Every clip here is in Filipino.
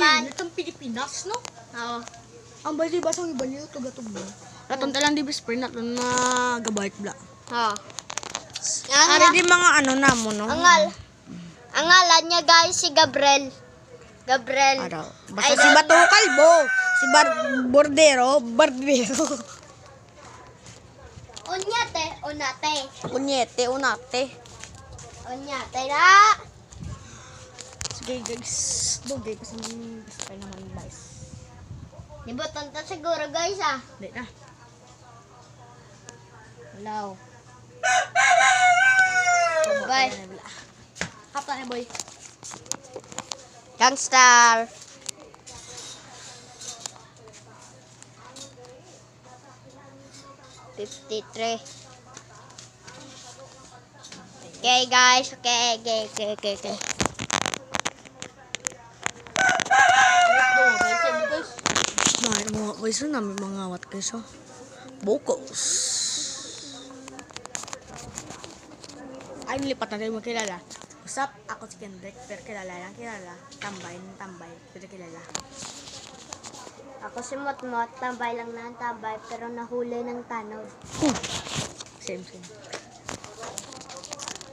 naman. Itong Pilipinas, no? Oo. Ang bali ba sa ibaliw to gatog mo? Atong talang di best friend naton na gabait bla. Oo. Ari di mga ano namo no. Ang ngalan niya guys si Gabriel. Gabriel. Araw. Basta si Bato Kalbo, si Bordero. Unyate, unate. Kunyete, unate. Unyate na. Sige guys, dugay pa sa mga best friend naman guys. Libutan to siguro guys ah. Di na. Hello. Bye. Hapa na boy. Youngstar. $53. Okay guys, okay. Mahal mga guys, namin mga wat guys. Bukos. Ay, nilipat na rin mo kilala. Usap, ako si Kendrick, pero kilala. Tambay, pero kilala. Ako si Motmot, tambay lang na ang tambay pero nahuli ng tanod. Same.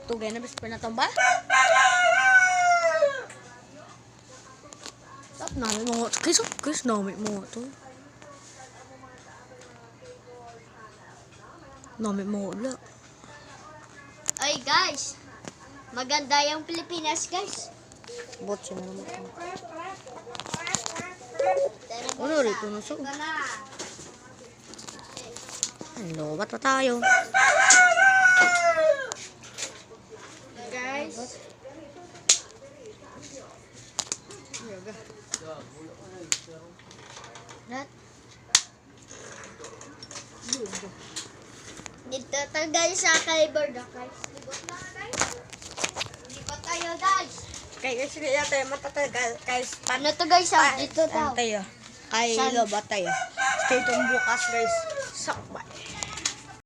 Tugay na best friend na tamba? Stop namin mga guys, namin mga to. Namin mga wala. Ay guys, maganda yung Pilipinas guys. Botse na naman ito. Ano rito na so? Ano, ba't pa tayo? Guys, dito tayo guys sa Calibor na guys. Lipat tayo guys. Kaya sige yata yung matatagal. Guys, Ano to guys ah? Dito tayo. tayo. Kay Loba tayo. Stay tuned bukas guys. Sakbay.